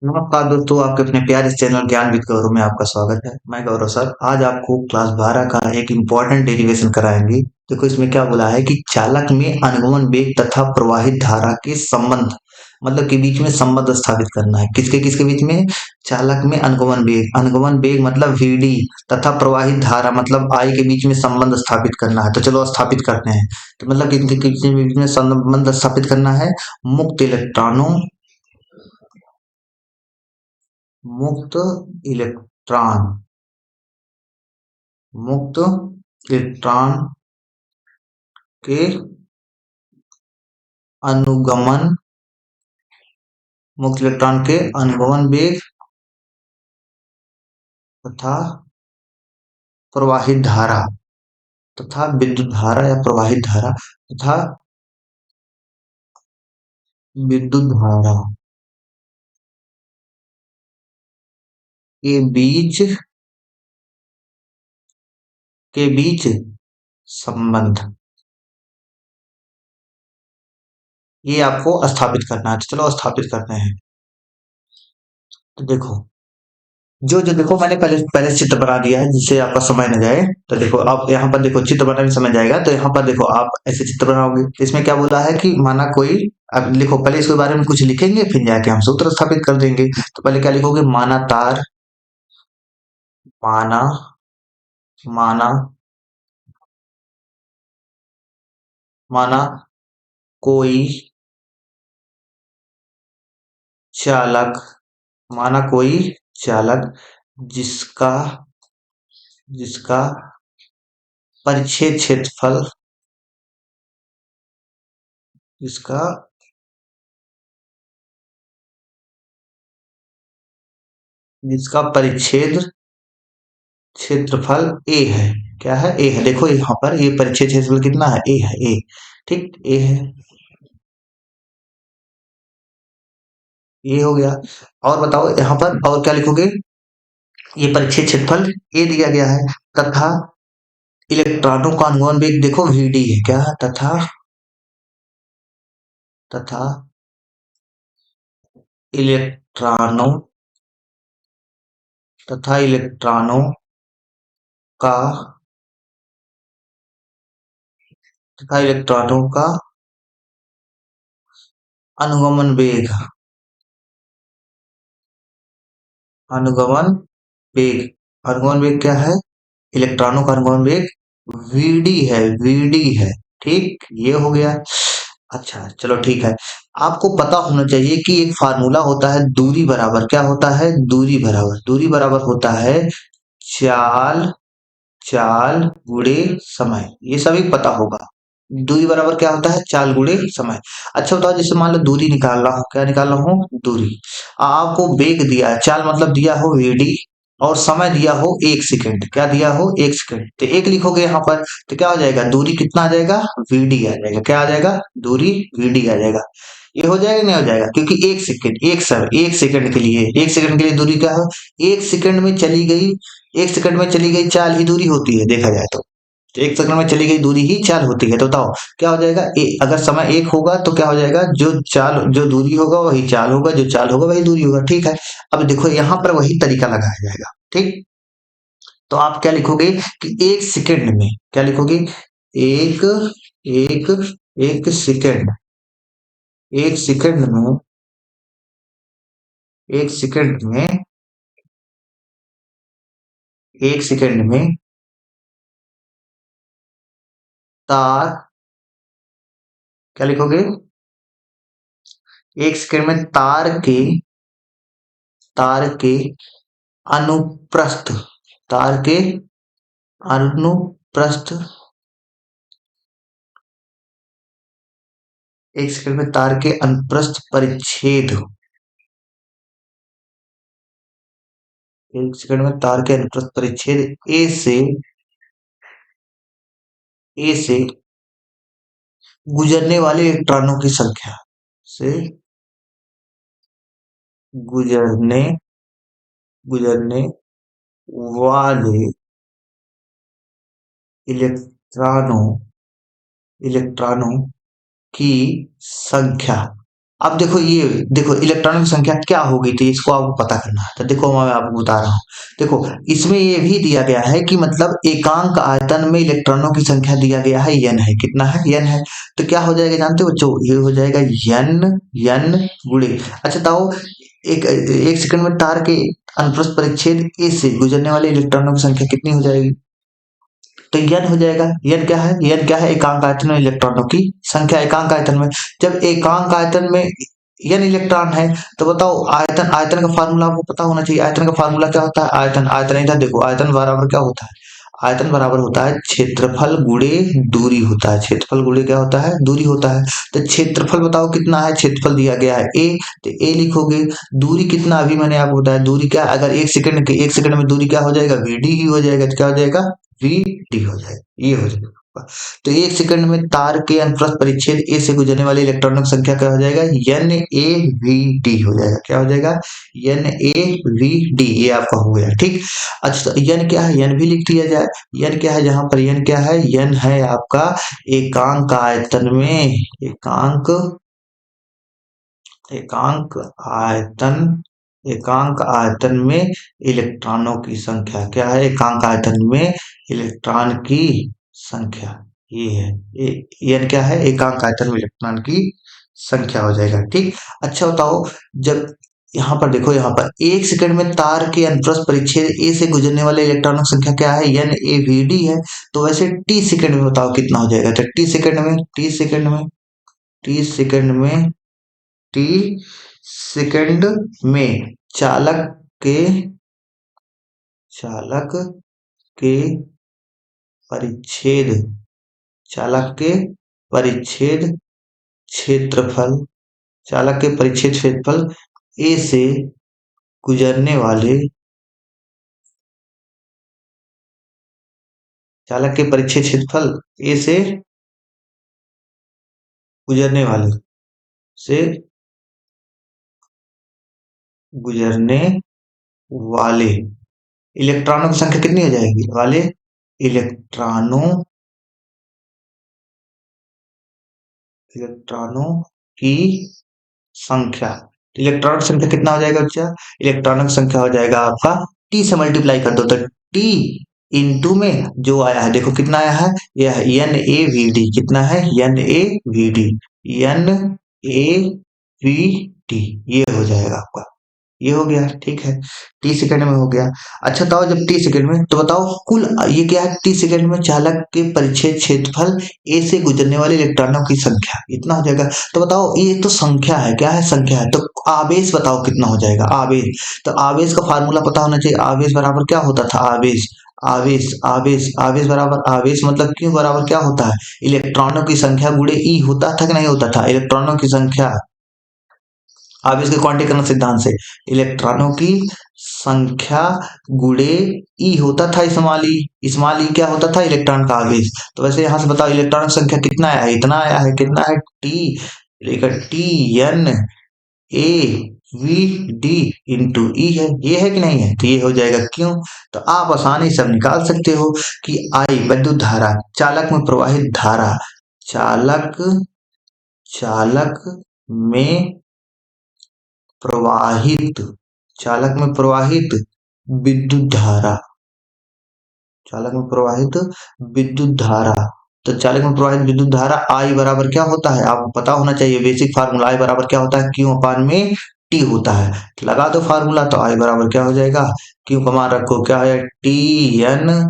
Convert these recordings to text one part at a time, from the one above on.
नमस्कार दोस्तों, आपके अपने प्यारे चैनल ज्ञान विद गौरव में आपका स्वागत है। मैं गौरव सर आज आपको क्लास 12 का एक इम्पोर्टेंट डेरिवेशन कराएंगे। देखो इसमें क्या बोला है कि चालक में अनुगमन वेग तथा प्रवाहित धारा के संबंध मतलब के बीच में संबंध स्थापित करना है। किसके किसके बीच में? चालक में अनुगमन वेग मतलब वीडी तथा प्रवाहित धारा मतलब आई के बीच में संबंध स्थापित करना है। तो चलो स्थापित करते हैं। तो मतलब किनके बीच में संबंध स्थापित करना है? मुक्त इलेक्ट्रॉनों मुक्त इलेक्ट्रॉन मुक्त इलेक्ट्रॉन के अनुगमन मुक्त इलेक्ट्रॉन के अनुगमन वेग तथा प्रवाहित धारा तथा विद्युत धारा या प्रवाहित धारा तथा विद्युत धारा के बीच संबंध ये आपको स्थापित करना है। तो चलो स्थापित करते हैं। तो देखो जो जो देखो मैंने पहले पहले चित्र बना दिया है जिससे आपका समय न जाए। तो देखो आप यहाँ पर देखो चित्र बनाने में समय जाएगा तो यहाँ पर देखो आप ऐसे चित्र बनाओगे। तो इसमें क्या बोला है कि माना कोई अब लिखो पहले इसके बारे में कुछ लिखेंगे फिर जाके हम सूत्र स्थापित कर देंगे। तो पहले क्या लिखोगे? माना तार माना माना माना कोई चालक माना कोई चालक जिसका जिसका परिच्छेद क्षेत्रफल जिसका जिसका परिच्छेद क्षेत्रफल ए है। क्या है? ए है। देखो यहाँ पर ये परिच्छेद क्षेत्रफल कितना है? ए है। ए ठीक ए है। ये हो गया। और बताओ यहाँ पर और क्या लिखोगे? ये परिच्छेद क्षेत्रफल ए दिया गया है तथा इलेक्ट्रॉनों का अनुगमन वेग देखो वीडी है। क्या है? तथा इलेक्ट्रॉनों इलेक्ट्रॉनों का इलेक्ट्रॉनों का अनुगमन वेग अनुगमन वेग अनुगमन वेग क्या है? इलेक्ट्रॉनों का अनुगमन वेग वीडी है। ठीक ये हो गया। अच्छा चलो ठीक है। आपको पता होना चाहिए कि एक फार्मूला होता है दूरी बराबर क्या होता है? दूरी बराबर होता है चाल चाल गुणे समय। ये सभी पता होगा। दूरी बराबर क्या होता है? चाल गुणे समय। अच्छा बताओ जैसे मान लो दूरी निकाल रहा हूँ। क्या निकाल रहा हूँ? दूरी। आपको वेग दिया है चाल मतलब दिया हो वीडी और समय दिया हो 1 सेकंड। क्या दिया हो? 1 सेकंड। तो एक लिखोगे यहाँ पर तो क्या हो जाएगा? दूरी कितना आ जाएगा? वीडी आ जाएगा। क्या आ जाएगा? दूरी वीडी आ जाएगा। ये हो जाएगा नहीं हो जाएगा? क्योंकि 1 सेकंड 1 सेकंड के लिए 1 सेकंड के लिए दूरी क्या है? 1 सेकंड में चली गई 1 सेकंड में चली गई चाल ही दूरी होती है देखा जाए तो 1 सेकंड में चली गई दूरी ही चाल होती है। तो बताओ क्या हो जाएगा? अगर समय 1 होगा तो क्या हो जाएगा? जो दूरी होगा वही चाल होगा, जो चाल होगा वही दूरी होगा। ठीक है। अब देखो यहाँ पर वही तरीका लगाया जाएगा। ठीक। तो आप क्या लिखोगे कि 1 सेकंड में क्या लिखोगे? एक एक एक सेकंड 1 सेकंड में 1 सेकंड में 1 सेकंड में तार क्या लिखोगे? 1 सेकंड में तार के अनुप्रस्थ तार के अनुप्रस्थ 1 सेकंड में तार के अनुप्रस्थ परिच्छेद 1 सेकंड में तार के अनुप्रस्थ परिच्छेद ए से गुजरने वाले इलेक्ट्रॉनों की संख्या से गुजरने गुजरने वाले इलेक्ट्रॉनों इलेक्ट्रॉनों की संख्या अब देखो ये देखो इलेक्ट्रॉनों की संख्या क्या हो गई थी, इसको आपको पता करना है। तो देखो मैं आपको बता रहा हूँ। देखो इसमें ये भी दिया गया है कि मतलब एकांक आयतन में इलेक्ट्रॉनों की संख्या दिया गया है n है, कितना है n है। तो क्या हो जाएगा जानते हो बच्चों, ये हो जाएगा n गुणे, अच्छा बताओ एक एक सेकंड में तार के अनुप्रस्थ परिच्छेद ए से गुजरने वाले इलेक्ट्रॉनों की संख्या कितनी हो जाएगी। तो n हो जाएगा, n क्या है, n क्या है, एकांक आयतन में इलेक्ट्रॉनों की संख्या। एकांक आयतन में, जब एकांक आयतन में n इलेक्ट्रॉन है तो बताओ आयतन, आयतन का फार्मूला आपको पता होना चाहिए। आयतन का फार्मूला क्या होता है, आयतन, आयतन इधर देखो, आयतन बराबर क्या होता है, आयतन बराबर होता है क्षेत्रफल गुणे दूरी होता है। क्षेत्रफल गुणे क्या होता है, दूरी होता है। तो क्षेत्रफल बताओ कितना है, क्षेत्रफल दिया गया है a, तो a लिखोगे। दूरी कितना, अभी मैंने आपको बताया दूरी क्या, अगर एक सेकंड में दूरी क्या हो जाएगा, vd ही हो जाएगा। तो क्या हो जाएगा, vd हो जाएगा, ये हो जाएगा। तो एक सेकंड में तार के अनुप्रस्थ परिच्छेद ए से गुजरने वाले इलेक्ट्रॉनों की संख्या क्या हो जाएगा, NaVd हो जाएगा। क्या हो जाएगा, NaVd, ये आपका हो गया ठीक। अच्छा तो n क्या है, n भी लिख दिया जाए। n क्या है, जहां पर n क्या है, n है आपका एकांक आयतन में, एकांक, एकांक आयतन, एकांक आयतन में इलेक्ट्रॉनों की संख्या। क्या है, एकांक आयतन में इलेक्ट्रॉन की संख्या, ये है n क्या है, एकांक आयतन में इलेक्ट्रॉन की संख्या हो जाएगा ठीक। अच्छा बताओ, जब यहाँ पर देखो, यहाँ पर एक सेकंड में तार के अनुप्रस्थ परिच्छेद ए से गुजरने वाले इलेक्ट्रॉनों की संख्या क्या है, NaVd है। तो वैसे t सेकंड में बताओ कितना हो जाएगा। तो t सेकंड में, t सेकंड में, t सेकंड में, t सेकंड में चालक के, चालक के परिच्छेद, चालक के परिच्छेद क्षेत्रफल, चालक के परिच्छेद क्षेत्रफल ए से गुजरने वाले, चालक के परिच्छेद क्षेत्रफल ए से गुजरने वाले, से गुजरने वाले इलेक्ट्रॉनों की संख्या कितनी हो जाएगी, वाले इलेक्ट्रॉनों, इलेक्ट्रॉनों की संख्या। इलेक्ट्रॉन की संख्या कितना हो जाएगा बच्चा, इलेक्ट्रॉनों की संख्या हो जाएगा आपका, टी से मल्टीप्लाई कर दो तो टी इंटू में जो आया है, देखो कितना आया है, यह NaVd, कितना है, NaVd, NaVd, ये हो जाएगा आपका, ये हो गया ठीक है। टी सेकंड में हो गया। अच्छा बताओ जब टी सेकंड में, तो बताओ कुल ये क्या है, टी सेकंड में चालक के परिच्छेद क्षेत्रफल ए से गुजरने वाले इलेक्ट्रॉनों की संख्या इतना हो जाएगा। तो बताओ ये तो संख्या है, क्या है, संख्या है। तो आवेश बताओ कितना हो जाएगा, आवेश। तो आवेश का फार्मूला पता होना चाहिए। आवेश बराबर क्या होता था, आवेश, आवेश, आवेश, आवेश बराबर, आवेश मतलब क्यों बराबर क्या होता है, इलेक्ट्रॉनों की संख्या गुणे ई होता था कि नहीं होता था, इलेक्ट्रॉनों की संख्या, आवेश के क्वांटीकरण सिद्धांत से इलेक्ट्रॉनों की संख्या गुणे ई होता था, स्मॉल ई क्या होता था, इलेक्ट्रॉन का आवेश। तो वैसे यहां से बताओ इलेक्ट्रॉन की संख्या कितना आया है, इतना आया है, कितना है, T, T N A V D into E है, ये है कि नहीं है। तो ये हो जाएगा क्यों, तो आप आसानी से निकाल सकते हो कि आई विद्युत धारा, चालक में प्रवाहित धारा, चालक, चालक में प्रवाहित, चालक में प्रवाहित विद्युत धारा, चालक में प्रवाहित विद्युत धारा। तो चालक में प्रवाहित विद्युत धारा आई बराबर क्या होता है, आपको पता होना चाहिए बेसिक फार्मूला। आई बराबर क्या होता है, क्यू अपान में टी होता है। लगा दो फार्मूला, तो आई बराबर क्या हो जाएगा, क्यू का मान रखो, क्या है, TNaVd,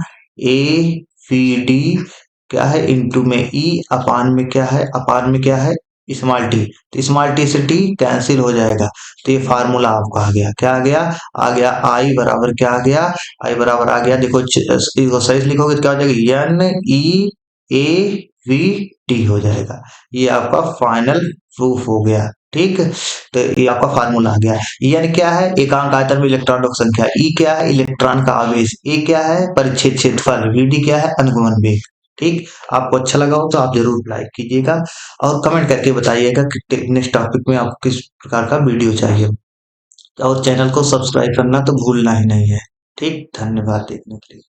क्या है, इंटू में ई, अपान में क्या है, अपान में क्या है, स्मॉल टी। तो स्मॉल टी से टी कैंसिल हो जाएगा। तो ये फार्मूला आपका आ गया, क्या आ गया, आ गया आई बराबर क्या आ गया, आई बराबर आ गया, देखो इसको सही से लिखोगे तो क्या हो जाएगा, NeAVd हो जाएगा। ये आपका फाइनल प्रूफ हो गया ठीक। तो ये आपका फार्मूला आ गया। एन क्या है, एकांक आयतन में इलेक्ट्रॉनों की संख्या, ई क्या है, इलेक्ट्रॉन का आवेश, ए क्या है, परिच्छेद क्षेत्रफल, वीडी क्या है, अनुगमन वेग। ठीक, आपको अच्छा लगा हो तो आप जरूर लाइक कीजिएगा और कमेंट करके बताइएगा कि नेक्स्ट टॉपिक में आपको किस प्रकार का वीडियो चाहिए, और चैनल को सब्सक्राइब करना तो भूलना ही नहीं है। ठीक, धन्यवाद देखने के लिए।